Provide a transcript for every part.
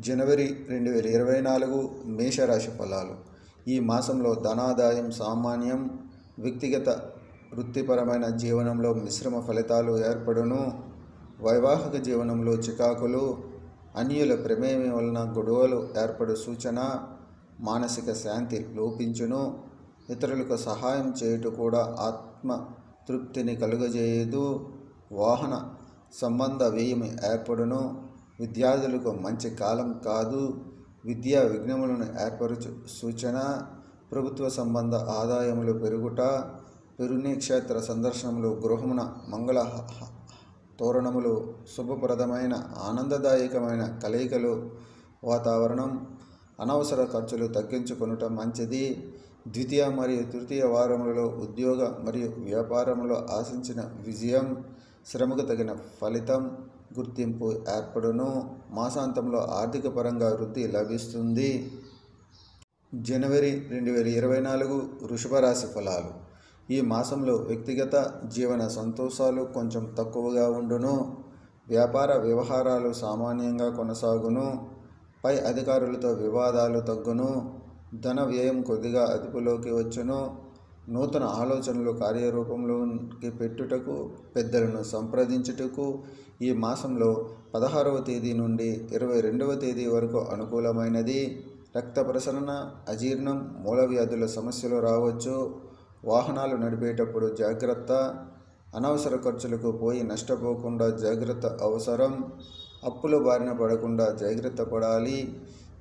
జనవరి 2024 మేషరాశి ఫలాలు. ఈ మాసంలో ధనాదాయం సామాన్యం. వ్యక్తిగత వృత్తిపరమైన జీవనంలో మిశ్రమ ఫలితాలు ఏర్పడును. వైవాహిక జీవనంలో చికాకులు, అన్యుల ప్రమేయం వలన గొడవలు ఏర్పడు సూచన. మానసిక శాంతి లోపించును. ఇతరులకు సహాయం చేయుట కూడా ఆత్మ తృప్తిని కలుగజేయదు. వాహన సంబంధ వ్యయం ఏర్పడును. విద్యార్థులకు మంచి కాలం కాదు. విద్యా విఘ్నములను ఏర్పరచు సూచన. ప్రభుత్వ సంబంధ ఆదాయములు పెరుగుట. పుణ్యక్షేత్ర సందర్శనములు, గృహమున మంగళ తోరణములు, శుభప్రదమైన ఆనందదాయకమైన కలయికలు వాతావరణం. అనవసర ఖర్చులు తగ్గించుకొనుట మంచిది. ద్వితీయ మరియు తృతీయ వారములలో ఉద్యోగ మరియు వ్యాపారంలో ఆశించిన విజయం, శ్రమకు తగిన ఫలితం, గుర్తింపు ఏర్పడును. మాసాంతంలో ఆర్థిక పరంగా వృద్ధి లభిస్తుంది. జనవరి 2024 వృషభ రాశి ఫలాలు. ఈ మాసంలో వ్యక్తిగత జీవన సంతోషాలు కొంచెం తక్కువగా ఉండును. వ్యాపార వ్యవహారాలు సామాన్యంగా కొనసాగును. పై అధికారులతో వివాదాలు తగ్గును. ధన వ్యయం కొద్దిగా అదుపులోకి వచ్చును. నూతన ఆలోచనలు కార్యరూపంలోకి పెట్టుటకు, పెద్దలను సంప్రదించుటకు ఈ మాసంలో 16వ తేదీ నుండి 22వ తేదీ వరకు అనుకూలమైనది. రక్త ప్రసరణ, అజీర్ణం, మూలవ్యాధుల సమస్యలు రావచ్చు. వాహనాలు నడిపేటప్పుడు జాగ్రత్త. అనవసర ఖర్చులకు పోయి నష్టపోకుండా జాగ్రత్త అవసరం. అప్పుల బారిన పడకుండా జాగ్రత్త పడాలి.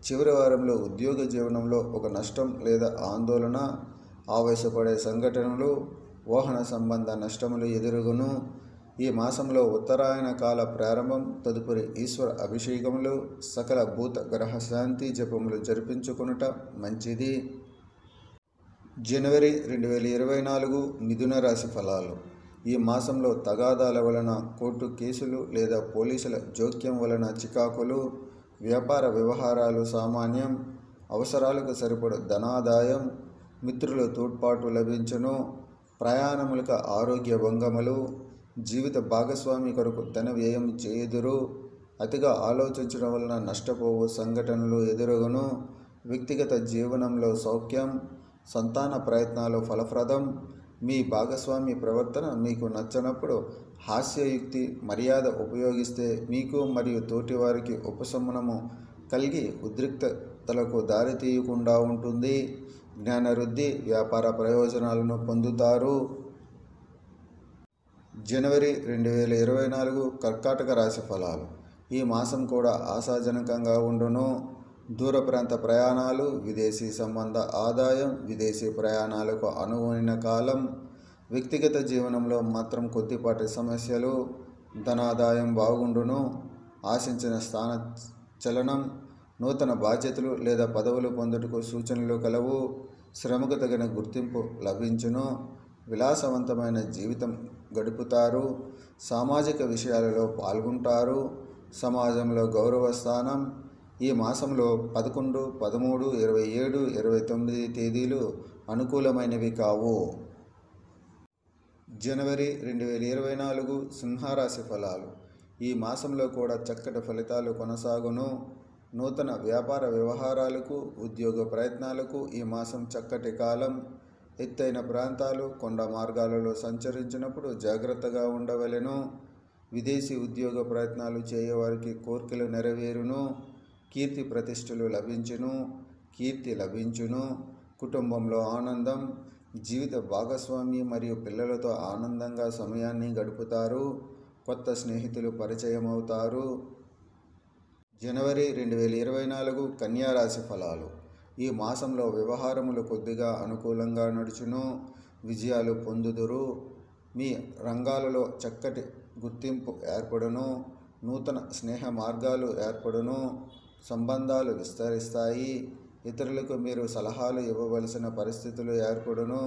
చివరి వారంలో ఉద్యోగ జీవనంలో ఒక నష్టం లేదా ఆందోళన, ఆవేశపడే సంఘటనలు, వాహన సంబంధ నష్టములు ఎదురుగును. ఈ మాసంలో ఉత్తరాయణ కాల ప్రారంభం. తదుపరి ఈశ్వర అభిషేకములు, సకల భూత గ్రహ శాంతి జపములు జరిపించుకొనుట మంచిది. జనవరి 2024 మిథున రాశి ఫలాలు. ఈ మాసంలో తగాదాల వలన కోర్టు కేసులు లేదా పోలీసుల జోక్యం వలన చికాకులు. వ్యాపార వ్యవహారాలు సామాన్యం. అవసరాలకు సరిపడు ధనాదాయం. మిత్రుల తోడ్పాటు లభించును. ప్రయాణములకు ఆరోగ్య భంగములు. జీవిత భాగస్వామి కొరకు ధన వ్యయం చేయుదురు. అతిగా ఆలోచించడం వలన నష్టపోవు సంఘటనలు ఎదురుగును. వ్యక్తిగత జీవనంలో సౌఖ్యం. సంతాన ప్రయత్నాలు ఫలప్రదం. మీ భాగస్వామి ప్రవర్తన మీకు నచ్చనప్పుడు హాస్యయుక్తి, మర్యాద ఉపయోగిస్తే మీకు మరియు తోటివారికి ఉపశమనము కలిగి ఉద్రిక్తతలకు దారితీయకుండా ఉంటుంది. జ్ఞానవృద్ధి, వ్యాపార ప్రయోజనాలను పొందుతారు. జనవరి 2024 కర్కాటక రాశి ఫలాలు. ఈ మాసం కూడా ఆశాజనకంగా ఉండును. దూర ప్రాంత ప్రయాణాలు, విదేశీ సంబంధ ఆదాయం, విదేశీ ప్రయాణాలకు అనువైన కాలం. వ్యక్తిగత జీవనంలో మాత్రం కొద్దిపాటి సమస్యలు. ధనాదాయం బాగుండును. ఆశించిన స్థాన చలనం, నూతన బాధ్యతలు లేదా పదవులు పొందుటకు సూచనలు కలవు. శ్రమకు తగిన గుర్తింపు లభించును. విలాసవంతమైన జీవితం గడుపుతారు. సామాజిక విషయాలలో పాల్గొంటారు. సమాజంలో గౌరవ స్థానం. ఈ మాసంలో 11, 13, 27, 29 తేదీలు అనుకూలమైనవి కావు. జనవరి 2024 సింహరాశి ఫలాలు. ఈ మాసంలో కూడా చక్కటి ఫలితాలు కొనసాగును. నూతన వ్యాపార వ్యవహారాలకు, ఉద్యోగ ప్రయత్నాలకు ఈ మాసం చక్కటి కాలం. ఎత్తైన ప్రాంతాలు, కొండ మార్గాలలో సంచరించినప్పుడు జాగ్రత్తగా ఉండవలెను. విదేశీ ఉద్యోగ ప్రయత్నాలు చేయవారికి కోర్కెలు నెరవేరును. కీర్తి ప్రతిష్టలు లభించును. కుటుంబంలో ఆనందం. జీవిత భాగస్వామి మరియు పిల్లలతో ఆనందంగా సమయాన్ని గడుపుతారు. కొత్త స్నేహితులు పరిచయం అవుతారు. జనవరి 2024 కన్యా రాశి ఫలాలు. ఈ మాసంలో వ్యవహారములు కొద్దిగా అనుకూలంగా నడుచును. విజయాలు పొందుదురు. మీ రంగాలలో చక్కటి గుర్తింపు ఏర్పడును. నూతన స్నేహ మార్గాలు ఏర్పడును. సంబంధాలు విస్తరిస్తాయి. ఇతరులకు మీరు సలహాలు ఇవ్వవలసిన పరిస్థితులు ఏర్పడును.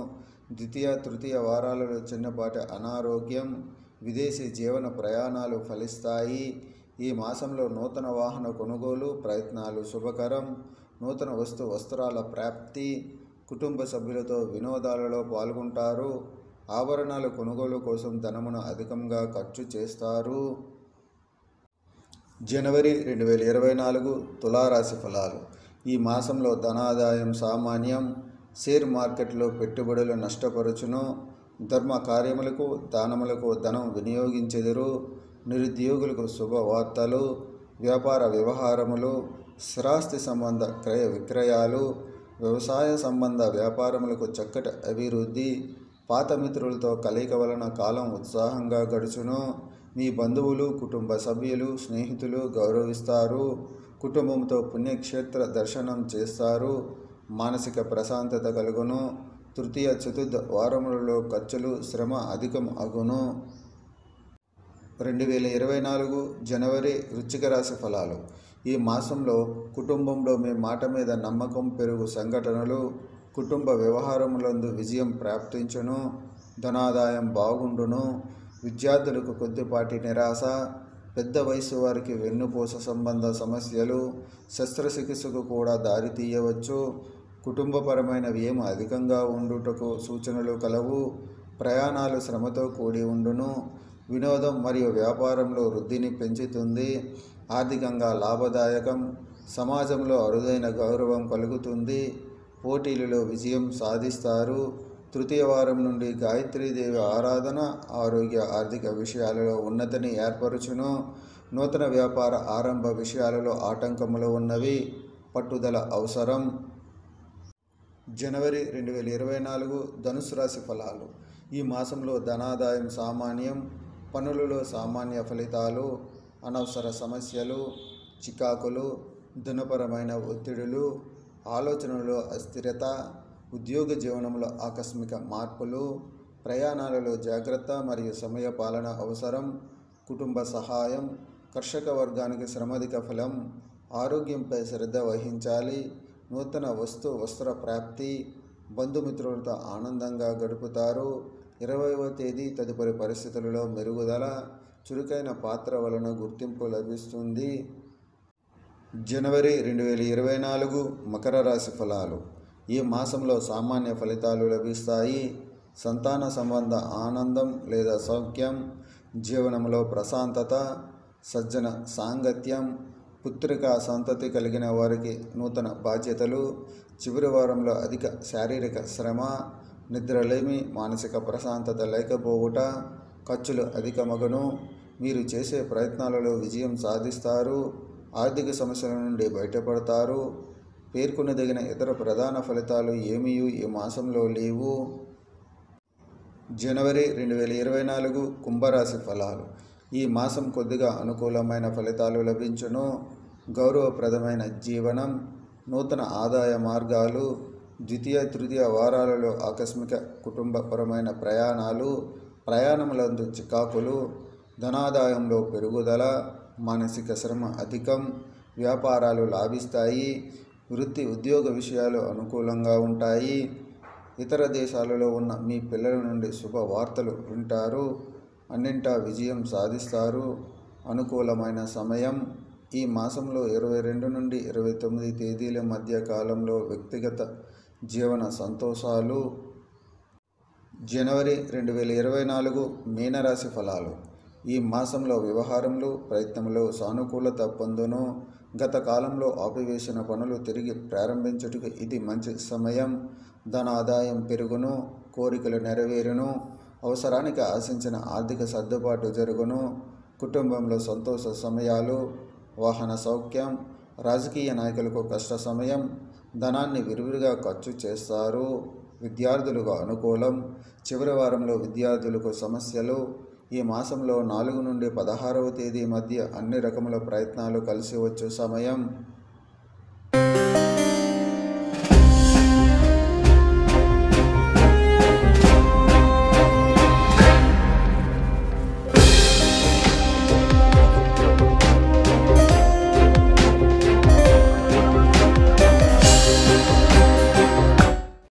ద్వితీయ, తృతీయ వారాలలో చిన్నపాటి అనారోగ్యం. విదేశీ జీవన ప్రయాణాలు ఫలిస్తాయి. ఈ మాసంలో నూతన వాహన కొనుగోలు ప్రయత్నాలు శుభకరం. నూతన వస్త్రాల ప్రాప్తి. కుటుంబ సభ్యులతో వినోదాలలో పాల్గొంటారు. ఆభరణాల కొనుగోలు కోసం ధనమును అధికంగా ఖర్చు చేస్తారు. జనవరి 2024 తులారాశి ఫలాలు. ఈ మాసంలో ధనాదాయం సామాన్యం. షేర్ మార్కెట్లో పెట్టుబడులు నష్టపరచును. ధర్మ కార్యములకు దానములకు ధనం వినియోగించెదరు. నిరుద్యోగులకు శుభవార్తలు. వ్యాపార వ్యవహారములు, స్థిరాస్తి సంబంధ క్రయ విక్రయాలు, వ్యవసాయ సంబంధ వ్యాపారములకు చక్కటి అభివృద్ధి. పాత మిత్రులతో కలయిక వలన కాలం ఉత్సాహంగా గడుచును. మీ బంధువులు, కుటుంబ సభ్యులు, స్నేహితులు గౌరవిస్తారు. కుటుంబంతో పుణ్యక్షేత్ర దర్శనం చేస్తారు. మానసిక ప్రశాంతత కలుగును. తృతీయ చతుర్థ వారములలో ఖర్చులు, శ్రమ అధికం అగును. 2024 జనవరి వృశ్చిక రాశి ఫలాలు. ఈ మాసంలో కుటుంబంలో మీ మాట మీద నమ్మకం పెరుగు సంఘటనలు. కుటుంబ వ్యవహారములందు విజయం ప్రాప్తించును. ధనాదాయం బాగుండును. విద్యార్థులకు కొద్దిపాటి నిరాశ. పెద్ద వయసు వారికి వెన్నుపూస సంబంధ సమస్యలు, శస్త్రచికిత్సకు కూడా దారి తీయవచ్చు. కుటుంబపరమైన వ్యయం అధికంగా ఉండుటకు సూచనలు కలవు. ప్రయాణాలు శ్రమతో కూడి ఉండును. వినోదం మరియు వ్యాపారంలో వృద్ధిని పెంచుతుంది. ఆర్థికంగా లాభదాయకం. సమాజంలో అరుదైన గౌరవం కలుగుతుంది. పోటీలలో విజయం సాధిస్తారు. తృతీయ వారం నుండి గాయత్రీదేవి ఆరాధన ఆరోగ్య ఆర్థిక విషయాలలో ఉన్నతిని ఏర్పరచును. నూతన వ్యాపార ఆరంభ విషయాలలో ఆటంకములు ఉన్నవి. పట్టుదల అవసరం. జనవరి 2024 ధనుసు రాశి ఫలాలు. ఈ మాసంలో ధనాదాయం సామాన్యం. పనులలో సామాన్య ఫలితాలు. అనవసర సమస్యలు, చికాకులు, ధనపరమైన ఒత్తిడులు, ఆలోచనలో అస్థిరత, ఉద్యోగ జీవనంలో ఆకస్మిక మార్పులు, ప్రయాణాలలో జాగ్రత్త మరియు సమయ పాలన అవసరం. కుటుంబ సహాయం. కర్షక వర్గానికి శ్రమధిక ఫలం. ఆరోగ్యంపై శ్రద్ధ వహించాలి. నూతన వస్త్ర ప్రాప్తి. బంధుమిత్రులతో ఆనందంగా గడుపుతారు. 20వ తేదీ తదుపరి పరిస్థితులలో మెరుగుదల. చురుకైన పాత్ర వలన గుర్తింపు లభిస్తుంది. జనవరి 2024 మకర రాశి ఫలాలు. ఈ మాసంలో సామాన్య ఫలితాలు లభిస్తాయి. సంతాన సంబంధ ఆనందం లేదా సౌఖ్యం. జీవనంలో ప్రశాంతత. సజ్జన సాంగత్యం. పుత్రికా సంతతి కలిగిన వారికి నూతన బాధ్యతలు. చివరి వారంలో అధిక శారీరక శ్రమ. నిద్రలేమి, మానసిక ప్రశాంతత లేకపోవుట. ఖర్చులు అధికమగును. మీరు చేసే ప్రయత్నాలలో విజయం సాధిస్తారు. ఆర్థిక సమస్యల నుండి బయటపడతారు. పేర్కొనదగిన ఇతర ప్రధాన ఫలితాలు ఏమీ ఈ మాసంలో లేవు. జనవరి 2024 కుంభరాశి ఫలాలు. ఈ మాసం కొద్దిగా అనుకూలమైన ఫలితాలు లభించును. గౌరవప్రదమైన జీవనం. నూతన ఆదాయ మార్గాలు. ద్వితీయ తృతీయ వారాలలో ఆకస్మిక కుటుంబపరమైన ప్రయాణాలు. ప్రయాణములందు చికాకులు. ధనాదాయంలో పెరుగుదల. మానసిక శ్రమ అధికం. వ్యాపారాలు లాభిస్తాయి. వృత్తి ఉద్యోగ విషయాలు అనుకూలంగా ఉంటాయి. ఇతర దేశాలలో ఉన్న మీ పిల్లల నుండి శుభవార్తలు వింటారు. అన్నింటా విజయం సాధిస్తారు. అనుకూలమైన సమయం. ఈ మాసంలో 22 నుండి 29 తేదీల మధ్య కాలంలో వ్యక్తిగత జీవన సంతోషాలు. జనవరి 2024 మీనరాశి ఫలాలు. ఈ మాసంలో వ్యవహారంలో ప్రయత్నంలో సానుకూలత పొందును. గత కాలంలో ఆపివేసిన పనులు తిరిగి ప్రారంభించుటకు ఇది మంచి సమయం. ధనాదాయం పెరుగును. కోరికలు నెరవేరును. అవసరానికి ఆశించిన ఆర్థిక సర్దుబాటు జరుగును. కుటుంబంలో సంతోష సమయాలు. వాహన సౌఖ్యం. రాజకీయ నాయకులకు కష్ట సమయం. ధనాన్ని విరివిగా ఖర్చు చేస్తారు. విద్యార్థులకు అనుకూలం. చివరి వారంలో విద్యార్థులకు సమస్యలు. ఈ మాసంలో 4 నుండి 16వ తేదీ మధ్య అన్ని రకముల ప్రయత్నాలు కలిసి వచ్చు సమయం.